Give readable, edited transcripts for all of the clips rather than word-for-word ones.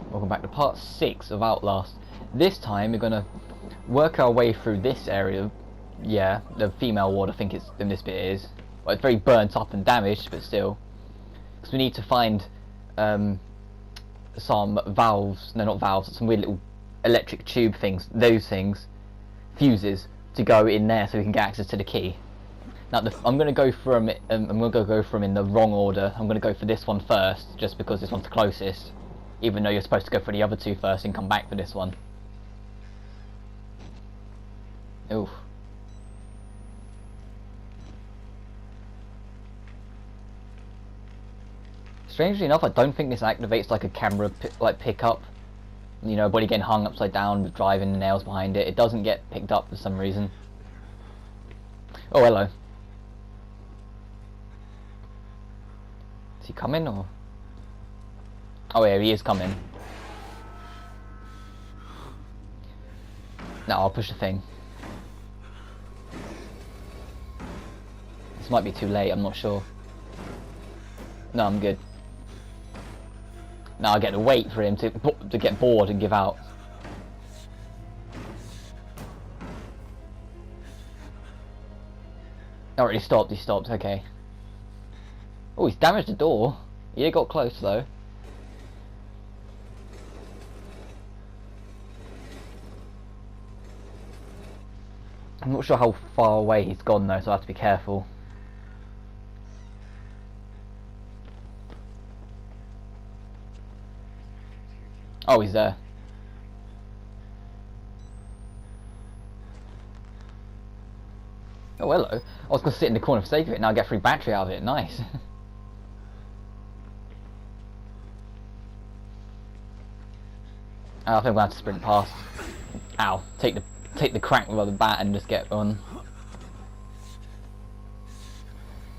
Welcome back to part 6 of Outlast. This time we're gonna work our way through this area. Yeah, the female ward I think it's in this bit is. Well, it's very burnt up and damaged, but still. Because we need to find some valves, no not valves, some weird little electric tube things, those things, fuses, to go in there so we can get access to the key. Now I'm going to go from in the wrong order. I'm going to go for this one first, just because this one's the closest. Even though you're supposed to go for the other two first and come back for this one. Oof. Strangely enough, I don't think this activates like a camera pickup. You know, body getting hung upside down with driving the nails behind it. It doesn't get picked up for some reason. Oh, hello. Is he coming or? Oh yeah, he is coming. No, I'll push the thing. This might be too late, I'm not sure. No, I'm good. Now I get to wait for him to get bored and give out. Oh, he stopped, okay. Oh, he's damaged the door. He got close though. I'm not sure how far away he's gone though, so I have to be careful. Oh, he's there. Oh, hello. I was going to sit in the corner for the sake of it, now I get free battery out of it. Nice. I think I'm going to have to sprint past. Ow. Take the crack with the bat and just get on.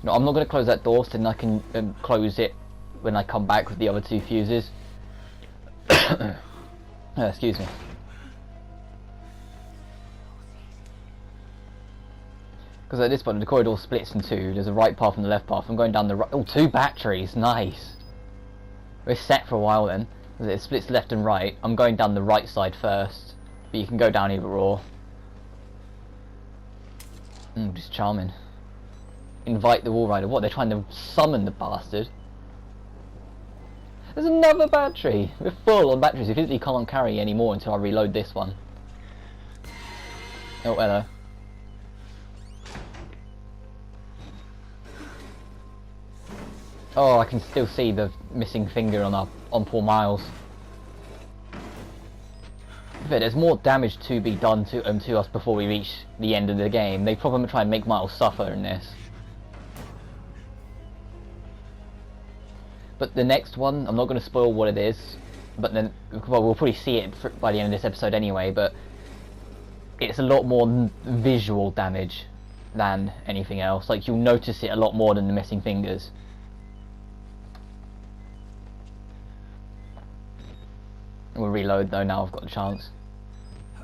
No, I'm not going to close that door, so then I can close it when I come back with the other two fuses. Excuse me. Because at this point the corridor splits in two. There's a right path and the left path. I'm going down the right. Oh, two batteries. Nice. We're set for a while then. It splits left and right. I'm going down the right side first. But you can go down either or. Just charming. Invite the wall rider. What, they're trying to summon the bastard? There's another battery! We're full on batteries. We physically can't carry any more until I reload this one. Oh, hello. Oh, I can still see the missing finger on poor Miles. But there's more damage to be done to us before we reach the end of the game. They probably try and make Miles suffer in this. But the next one, I'm not going to spoil what it is, but then, well, we'll probably see it by the end of this episode anyway, but it's a lot more visual damage than anything else. Like, you'll notice it a lot more than the missing fingers. We'll reload though, now I've got the chance. I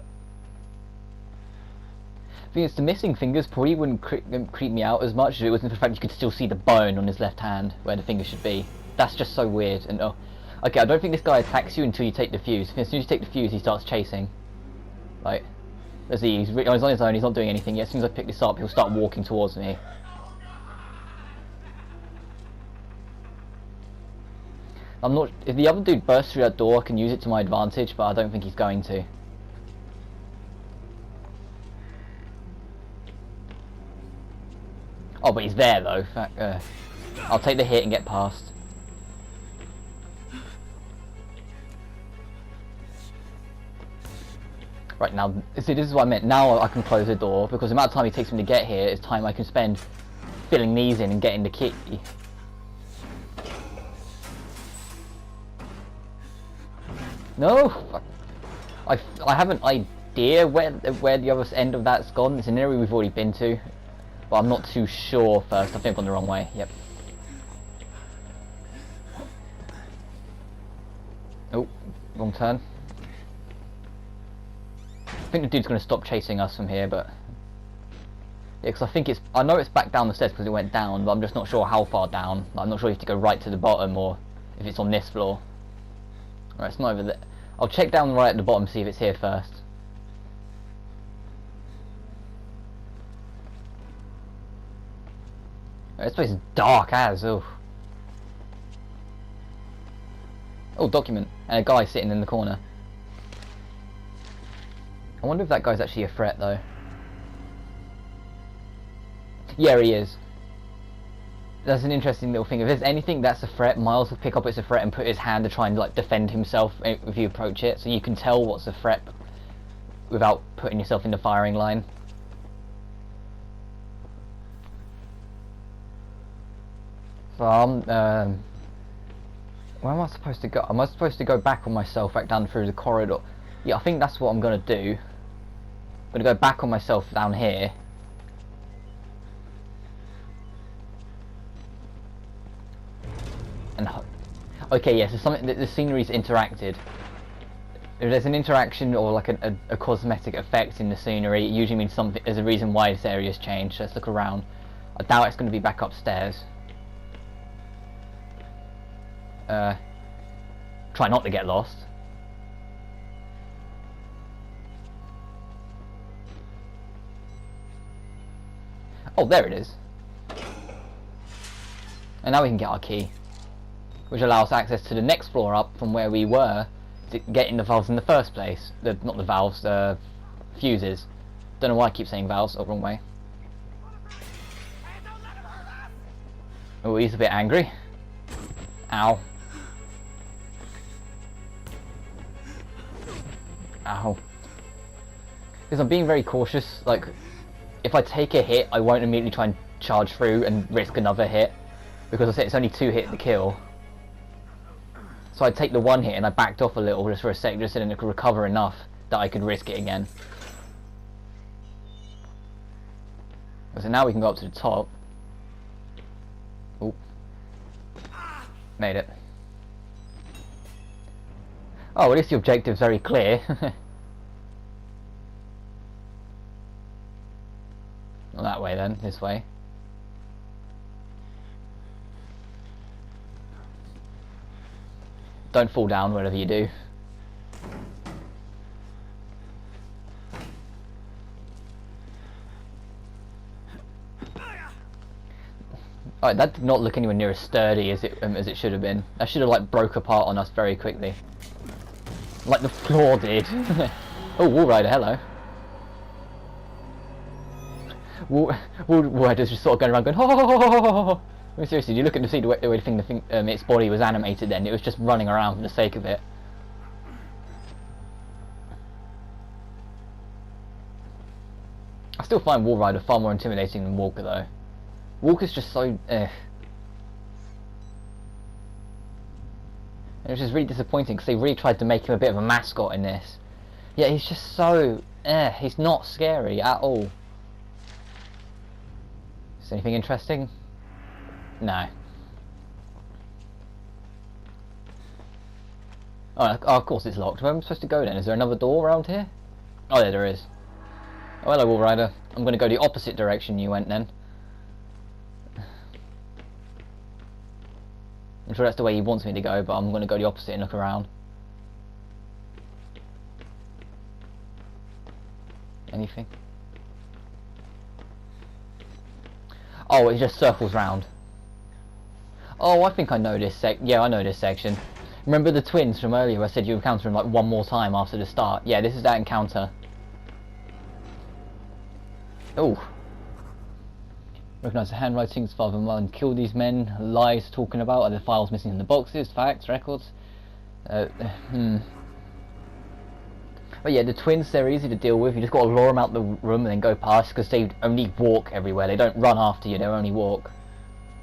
think it's the missing fingers probably wouldn't creep me out as much if it wasn't for the fact you could still see the bone on his left hand where the finger should be. That's just so weird. And oh, okay, I don't think this guy attacks you until you take the fuse. As soon as you take the fuse, he starts chasing. Like, let's see, he's on his own, he's not doing anything yet. As soon as I pick this up, he'll start walking towards me. I'm not. If the other dude bursts through that door, I can use it to my advantage, but I don't think he's going to. Oh, but he's there though. I'll take the hit and get past. Right, now, see, this is what I meant. Now I can close the door, because the amount of time it takes me to get here is time I can spend filling these in and getting the key. No! I have an idea where the other end of that's gone. It's an area we've already been to, but I'm not too sure first. I think I've gone the wrong way. Yep. Oh, wrong turn. I think the dude's going to stop chasing us from here, but yeah, because I know it's back down the stairs because it went down, but I'm just not sure how far down. I'm not sure if you have to go right to the bottom or if it's on this floor. Right, it's not over there. I'll check down right at the bottom, see if it's here first. This place is dark as. Oh, document. And a guy sitting in the corner. I wonder if that guy's actually a threat though. Yeah, he is. That's an interesting little thing. If there's anything that's a threat, Miles will pick up it's a threat and put his hand to try and like defend himself if you approach it, so you can tell what's a threat without putting yourself in the firing line. So where am I supposed to go? Am I supposed to go back on myself back down through the corridor? Yeah, I think that's what I'm gonna do. I'm gonna go back on myself down here. And okay, yes, yeah, so something that the scenery's interacted. If there's an interaction or like a cosmetic effect in the scenery, it usually means something. There's a reason why this area's changed. So let's look around. I doubt it's going to be back upstairs. Try not to get lost. Oh, there it is. And now we can get our key, which allows access to the next floor up from where we were to get in the valves in the first place. Not the valves, the fuses. Don't know why I keep saying valves. Oh, wrong way. Oh, he's a bit angry. Ow. Ow. Because I'm being very cautious. Like, if I take a hit, I won't immediately try and charge through and risk another hit, because I said it's only 2 hits to kill. So I take the 1 hit and I backed off a little just for a sec, just so that I could recover enough that I could risk it again. So now we can go up to the top. Oop. Made it. Oh, well, at least the objective's very clear. Not that way then, this way. Don't fall down whatever you do. Alright, that did not look anywhere near as sturdy as it should have been. That should have like broke apart on us very quickly. Like the floor did. Oh, Wall Rider, hello. Wall Rider's just sort of going around going, oh. I mean, seriously, you look at the way its body was animated then, it was just running around for the sake of it. I still find Wall Rider far more intimidating than Walker though. Walker's just so It was just really disappointing because they really tried to make him a bit of a mascot in this. Yeah, he's just so he's not scary at all. Is anything interesting? No. Oh, of course it's locked. Where am I supposed to go then? Is there another door around here? Oh, yeah, there is. Oh, hello, Wall Rider. I'm going to go the opposite direction you went then. I'm sure that's the way he wants me to go, but I'm going to go the opposite and look around. Anything? Oh, it just circles round. Oh, I think I know this yeah, I know this section. Remember the twins from earlier? I said you encounter them like 1 more time after the start. Yeah, this is that encounter. Oh. Recognise the handwritings. Father Mullen killed these men. Lies talking about. Are the files missing in the boxes? Facts? Records? But yeah, the twins, they're easy to deal with. You just got to lure them out the room and then go past, because they only walk everywhere. They don't run after you, they only walk.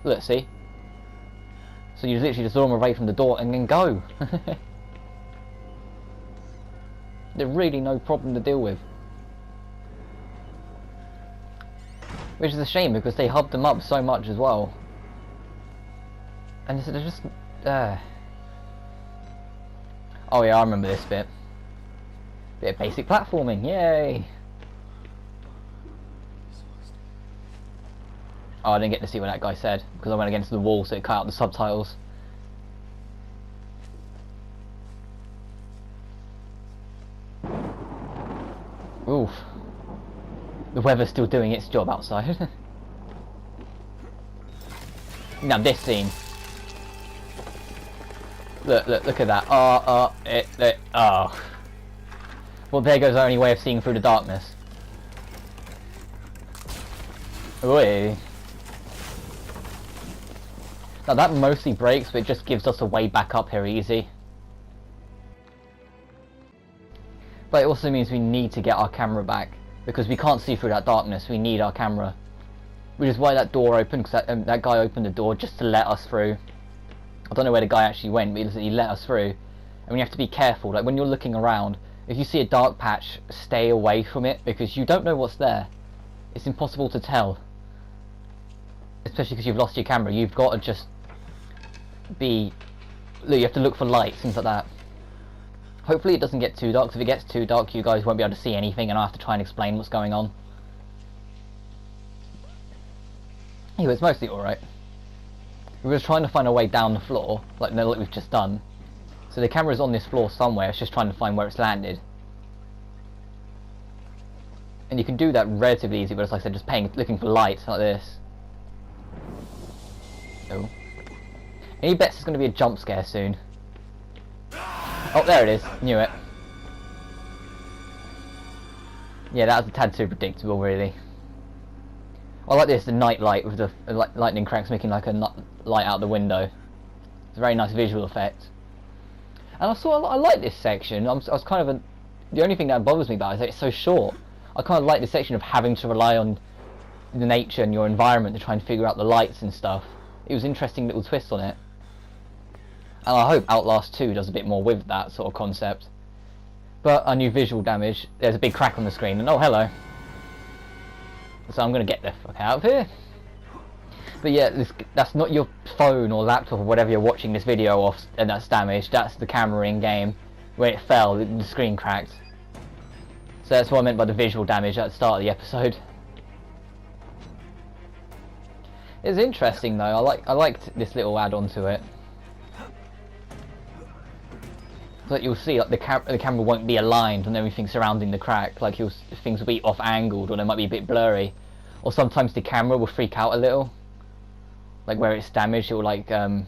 Look, see? So you literally just lure them away from the door and then go. They're really no problem to deal with. Which is a shame, because they hubbed them up so much as well. And they're just... Oh yeah, I remember this bit. Bit of basic platforming, yay! Oh, I didn't get to see what that guy said, because I went against the wall so it cut out the subtitles. Oof. The weather's still doing its job outside. Now this scene. Look at that. Oh. Well, there goes our only way of seeing through the darkness. Oi. Now that mostly breaks, but it just gives us a way back up here easy. But it also means we need to get our camera back, because we can't see through that darkness. We need our camera. Which is why that door opened, because that guy opened the door just to let us through. I don't know where the guy actually went, but he let us through. And we have to be careful, like when you're looking around, if you see a dark patch, stay away from it, because you don't know what's there. It's impossible to tell. Especially because you've lost your camera. You've got to just be... Look, you have to look for lights, things like that. Hopefully it doesn't get too dark, 'cause if it gets too dark you guys won't be able to see anything and I'll have to try and explain what's going on. Anyway, it's mostly alright. We were just trying to find a way down the floor, like we've just done. So the camera's on this floor somewhere, it's just trying to find where it's landed. And you can do that relatively easy, but it's like I said, just looking for lights like this. Oh. Any bets there's going to be a jump scare soon? Oh, there it is. Knew it. Yeah, that was a tad too predictable, really. I like this, the night light with the lightning cracks making like a light out the window. It's a very nice visual effect. And I like this section. I was kind of the only thing that bothers me about it is that it's so short. I kind of like this section of having to rely on the nature and your environment to try and figure out the lights and stuff. It was an interesting little twist on it. And I hope Outlast 2 does a bit more with that sort of concept. But I knew visual damage. There's a big crack on the screen, and oh hello. So I'm going to get the fuck out of here. But yeah, that's not your phone or laptop or whatever you're watching this video off and that's damaged. That's the camera in game. When it fell, the screen cracked. So that's what I meant by the visual damage at the start of the episode. It's interesting though. I liked this little add-on to it. Like you'll see, like the camera won't be aligned on everything surrounding the crack. Like things will be off-angled, or they might be a bit blurry. Or sometimes the camera will freak out a little. Like where it's damaged, it will like there'll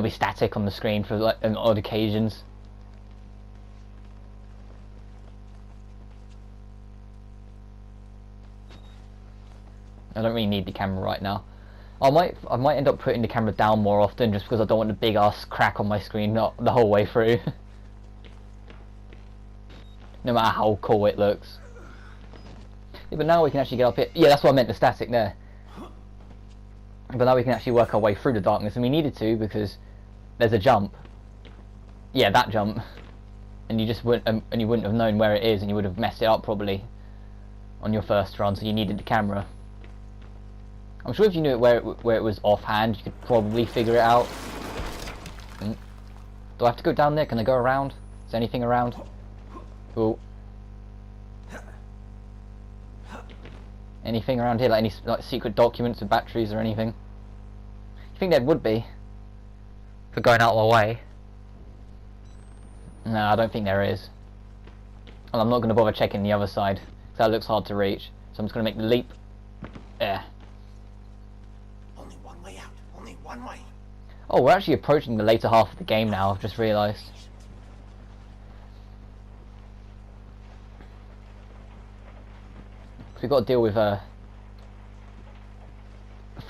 be static on the screen for like on odd occasions. I don't really need the camera right now. I might end up putting the camera down more often just because I don't want a big ass crack on my screen not the whole way through. No matter how cool it looks. Yeah, but now we can actually get up here. Yeah, that's what I meant, the static there. But now we can actually work our way through the darkness, and we needed to because there's a jump. Yeah, that jump. And you just wouldn't have known where it is, and you would have messed it up probably on your first run. So you needed the camera. I'm sure if you knew where it was offhand, you could probably figure it out. Do I have to go down there? Can I go around? Is there anything around? Oh. Anything around here? Like any like secret documents or batteries or anything? You think there would be? For going out of our way? No, I don't think there is. Well, I'm not going to bother checking the other side, because that looks hard to reach. So I'm just going to make the leap. There. Only one way out. Only one way. Oh, we're actually approaching the later half of the game now, I've just realised. We've got to deal with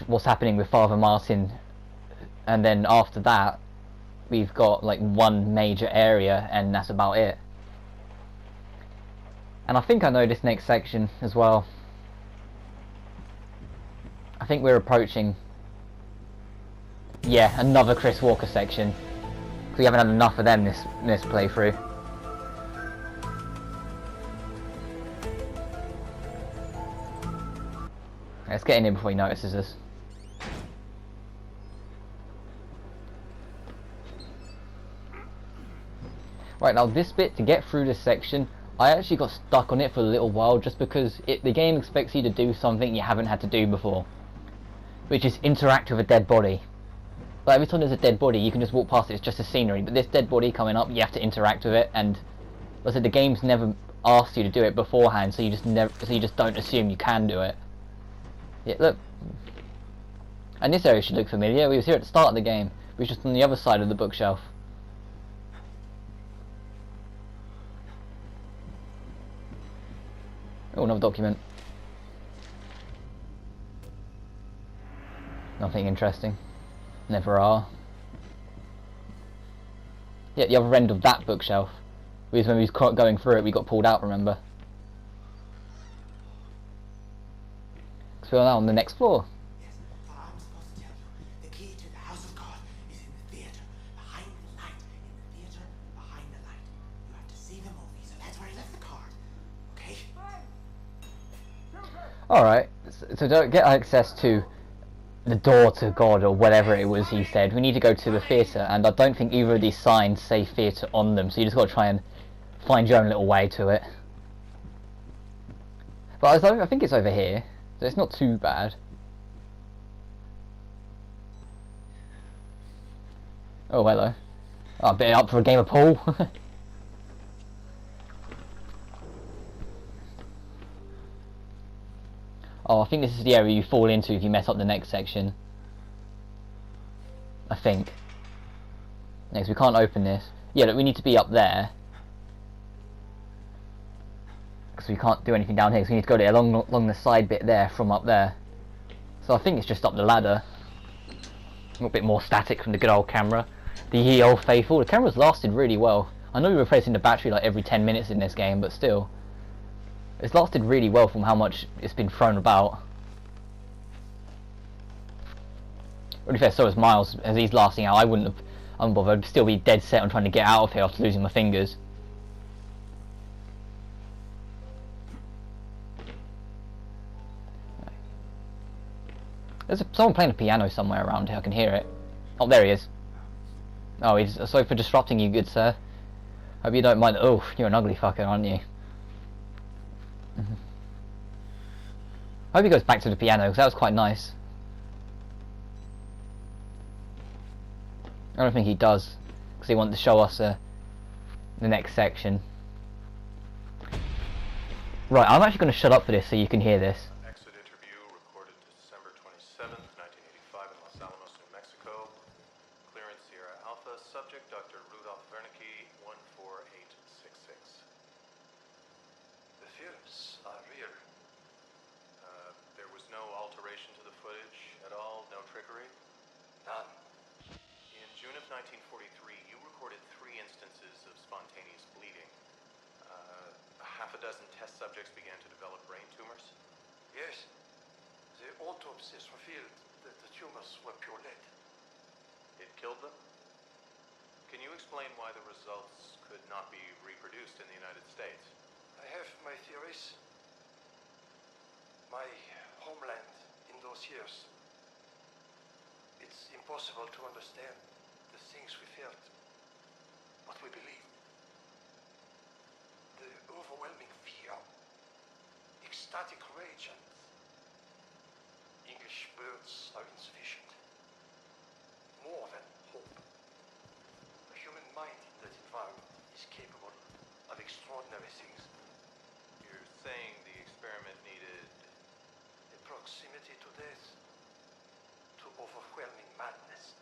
what's happening with Father Martin, and then after that we've got like one major area and that's about it. And I think I know this next section as well. I think we're approaching, yeah, another Chris Walker section. We haven't had enough of them this playthrough. Let's get in here before he notices us. Right, now this bit, to get through this section, I actually got stuck on it for a little while just because the game expects you to do something you haven't had to do before. Which is interact with a dead body. But every time there's a dead body, you can just walk past it, it's just a scenery. But this dead body coming up, you have to interact with it, and like I said, the game's never asks you to do it beforehand, so you just don't assume you can do it. Yeah, look. And this area should look familiar. We was here at the start of the game. We were just on the other side of the bookshelf. Oh, another document. Nothing interesting. Never are. Yeah, the other end of that bookshelf. Because when we was going through it, we got pulled out, remember? So we're now on the next floor. Yes, but I'm supposed to tell you. The key to the house of God is in the theater, behind the light. In the theater, behind the light. You have to see the movie, so that's where I left the card. Okay? Alright, so to get access to the door to God, or whatever it was he said, we need to go to the theatre, and I don't think either of these signs say theatre on them, so you just got to try and find your own little way to it. But I think it's over here, so it's not too bad. Oh, hello. Oh, a bit up for a game of pool. Oh, I think this is the area you fall into if you mess up the next section. I think. Next, we can't open this. Yeah, look, we need to be up there. Because we can't do anything down here, so we need to go there along the side bit there, from up there. So I think it's just up the ladder. A little bit more static from the good old camera. The ye old faithful. The camera's lasted really well. I know you're replacing the battery like every 10 minutes in this game, but still. It's lasted really well from how much it's been thrown about. Really fair, so is Miles, as he's lasting out. I wouldn't bother. I'd still be dead set on trying to get out of here after losing my fingers. There's someone playing a piano somewhere around here, I can hear it. Oh, there he is. Oh, he's sorry for disrupting you, good sir. Hope you don't mind. Oh, you're an ugly fucker, aren't you? I hope he goes back to the piano, because that was quite nice. I don't think he does, because he wanted to show us the next section. Right, I'm actually going to shut up for this so you can hear this. Exit interview recorded December 27th, 1985 in Los Alamos, New Mexico. Clearance Sierra Alpha. Subject Dr. Rudolph Wernicke, 14866. The films are real. There was no alteration to the footage at all? No trickery? None. In June of 1943, you recorded 3 instances of spontaneous bleeding. Half a dozen test subjects began to develop brain tumors. Yes. The autopsies revealed that the tumors were pure lead. It killed them? Can you explain why the results could not be reproduced in the United States? I have my theories. My homeland in those years. It's impossible to understand the things we felt, what we believed. The overwhelming fear, ecstatic rage, and English words are insufficient. More than hope. The human mind in that environment is capable of extraordinary things. You're saying the experiment needed... A proximity to death, to overwhelming madness.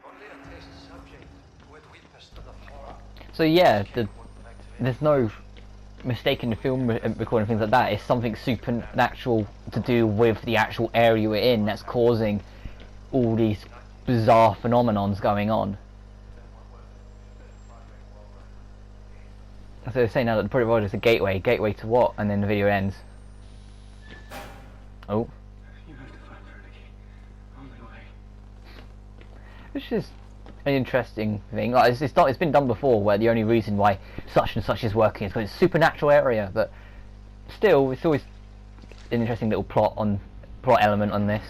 Only a test subject who had witnessed the horror. So yeah, there's no mistaking the film recording things like that. It's something supernatural to do with the actual area we're in that's causing all these bizarre phenomenons going on. So they're saying now that the Project Void is a gateway. Gateway to what? And then the video ends. Oh. You have to find Wernicke. On my way. Which is an interesting thing. Like it's been done before, where the only reason why such and such is working is because it's a supernatural area, but still, it's always an interesting little plot element on this.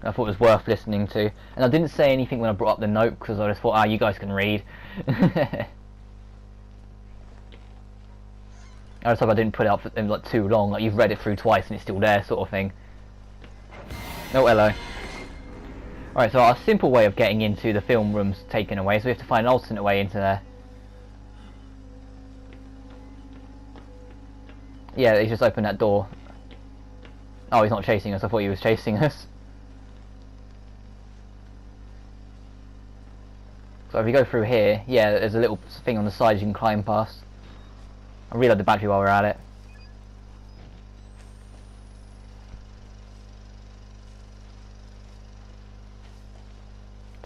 I thought it was worth listening to, and I didn't say anything when I brought up the note because I just thought, you guys can read. I just hope I didn't put it up for them like too long, like you've read it through twice and it's still there, sort of thing. Oh, hello. Alright, so our simple way of getting into the film room's taken away, so we have to find an alternate way into there. Yeah, he's just opened that door. Oh, he's not chasing us, I thought he was chasing us. So if we go through here, yeah, there's a little thing on the side you can climb past. I'll reload the battery while we're at it.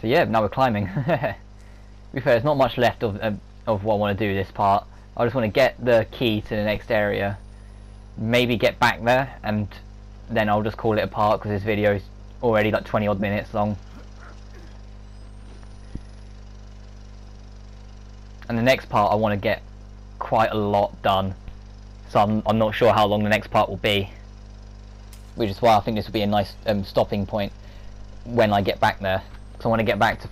So yeah, now we're climbing. To be fair, there's not much left of what I want to do this part. I just want to get the key to the next area, maybe get back there, and then I'll just call it a part because this video is already like 20 odd minutes long. And the next part I want to get quite a lot done, so I'm not sure how long the next part will be, which is why I think this will be a nice stopping point when I get back there, because I want to get back to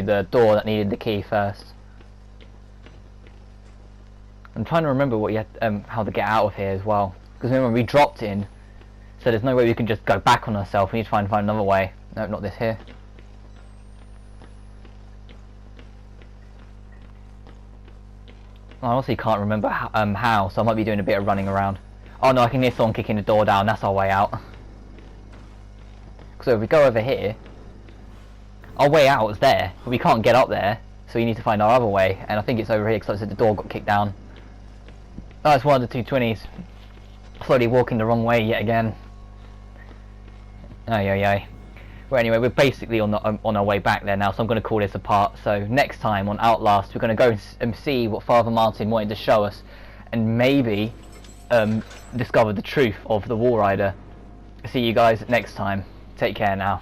the door that needed the key first. I'm trying to remember what you had, how to get out of here as well, because remember we dropped in, so there's no way we can just go back on ourselves. We need to find another way. No, not this here. I honestly can't remember how, so I might be doing a bit of running around. Oh no, I can hear someone kicking the door down, that's our way out. So if we go over here, our way out is there, but we can't get up there, so we need to find our other way, and I think it's over here because I said the door got kicked down. Oh, it's one of the 220s. Slowly walking the wrong way yet again. Ay ay ay. Well, anyway, we're basically on our way back there now, so I'm going to call this a part. So next time on Outlast, we're going to go and see what Father Martin wanted to show us, and maybe discover the truth of the Wall Rider. See you guys next time. Take care now.